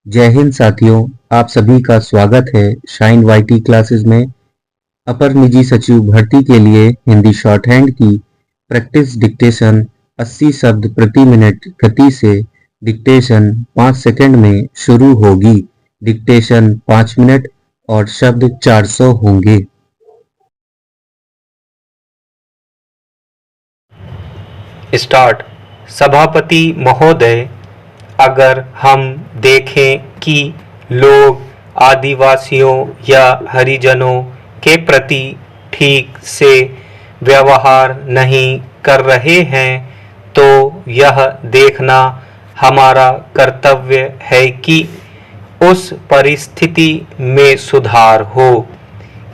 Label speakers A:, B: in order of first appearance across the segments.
A: जय हिंद साथियों, आप सभी का स्वागत है शाइन वाईटी क्लासेस में। अपर निजी सचिव भर्ती के लिए हिंदी शॉर्ट हैंड की प्रैक्टिस डिक्टेशन 80 शब्द प्रति मिनट गति से डिक्टेशन 5 सेकंड में शुरू होगी। डिक्टेशन 5 मिनट और शब्द 400 होंगे।
B: स्टार्ट। सभापति महोदय, अगर हम देखें कि लोग आदिवासियों या हरिजनों के प्रति ठीक से व्यवहार नहीं कर रहे हैं तो यह देखना हमारा कर्तव्य है कि उस परिस्थिति में सुधार हो।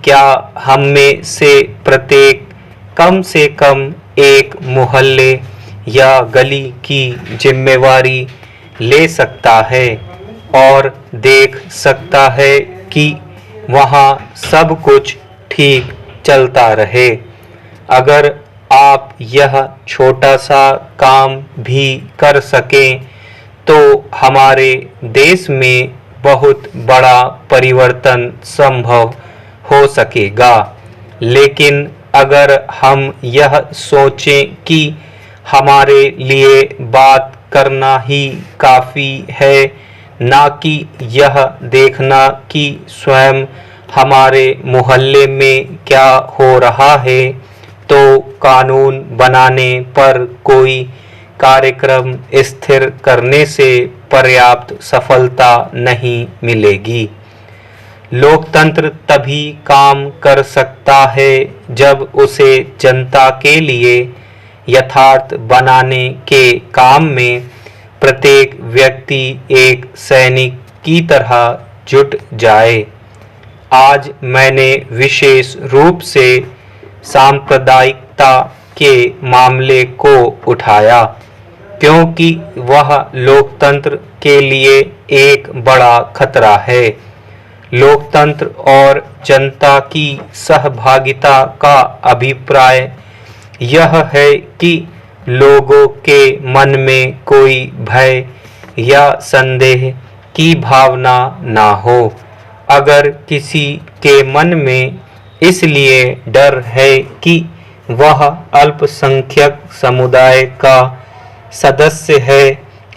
B: क्या हम में से प्रत्येक कम से कम एक मोहल्ले या गली की जिम्मेवारी ले सकता है और देख सकता है कि वहाँ सब कुछ ठीक चलता रहे? अगर आप यह छोटा सा काम भी कर सकें तो हमारे देश में बहुत बड़ा परिवर्तन संभव हो सकेगा। लेकिन अगर हम यह सोचें कि हमारे लिए बात करना ही काफ़ी है, ना कि यह देखना कि स्वयं हमारे मोहल्ले में क्या हो रहा है, तो कानून बनाने पर कोई कार्यक्रम स्थिर करने से पर्याप्त सफलता नहीं मिलेगी। लोकतंत्र तभी काम कर सकता है जब उसे जनता के लिए यथार्थ बनाने के काम में प्रत्येक व्यक्ति एक सैनिक की तरह जुट जाए। आज मैंने विशेष रूप से सांप्रदायिकता के मामले को उठाया क्योंकि वह लोकतंत्र के लिए एक बड़ा खतरा है। लोकतंत्र और जनता की सहभागिता का अभिप्राय यह है कि लोगों के मन में कोई भय या संदेह की भावना ना हो। अगर किसी के मन में इसलिए डर है कि वह अल्पसंख्यक समुदाय का सदस्य है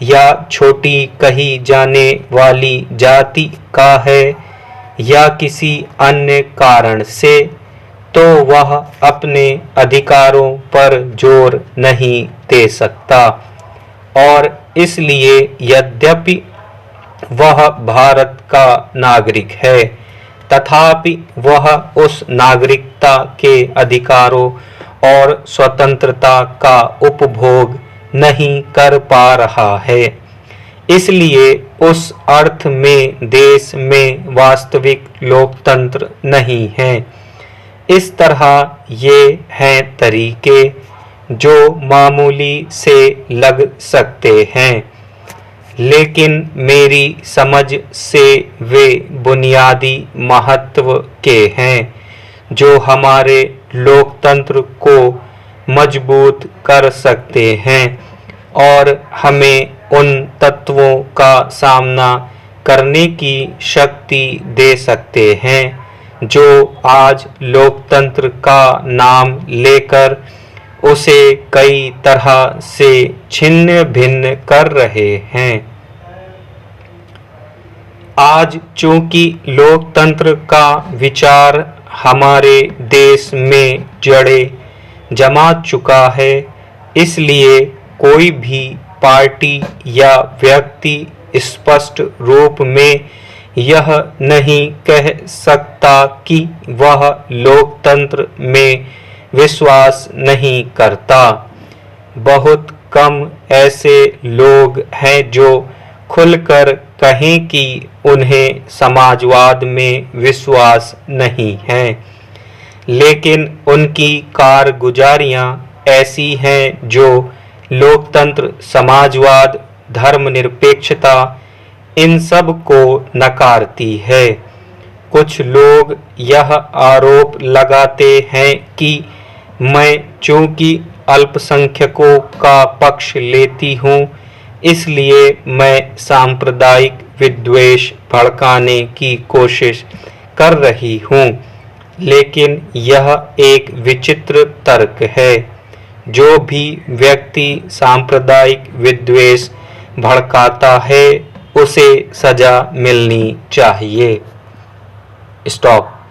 B: या छोटी कही जाने वाली जाति का है या किसी अन्य कारण से, तो वह अपने अधिकारों पर जोर नहीं दे सकता। और इसलिए यद्यपि वह भारत का नागरिक है, तथापि वह उस नागरिकता के अधिकारों और स्वतंत्रता का उपभोग नहीं कर पा रहा है। इसलिए उस अर्थ में देश में वास्तविक लोकतंत्र नहीं है। इस तरह ये हैं तरीके जो मामूली से लग सकते हैं, लेकिन मेरी समझ से वे बुनियादी महत्व के हैं जो हमारे लोकतंत्र को मजबूत कर सकते हैं और हमें उन तत्वों का सामना करने की शक्ति दे सकते हैं जो आज लोकतंत्र का नाम लेकर उसे कई तरह से छिन्न भिन्न कर रहे हैं। आज चूंकि लोकतंत्र का विचार हमारे देश में जड़ें जमा चुका है, इसलिए कोई भी पार्टी या व्यक्ति स्पष्ट रूप में यह नहीं कह सकता कि वह लोकतंत्र में विश्वास नहीं करता। बहुत कम ऐसे लोग हैं जो खुलकर कहें कि उन्हें समाजवाद में विश्वास नहीं है, लेकिन उनकी कारगुजारियां ऐसी हैं जो लोकतंत्र, समाजवाद, धर्मनिरपेक्षता इन सब को नकारती है। कुछ लोग यह आरोप लगाते हैं कि मैं चूंकि अल्पसंख्यकों का पक्ष लेती हूँ, इसलिए मैं सांप्रदायिक विद्वेष भड़काने की कोशिश कर रही हूँ, लेकिन यह एक विचित्र तर्क है। जो भी व्यक्ति सांप्रदायिक विद्वेष भड़काता है, उसे सजा मिलनी चाहिए। स्टॉप।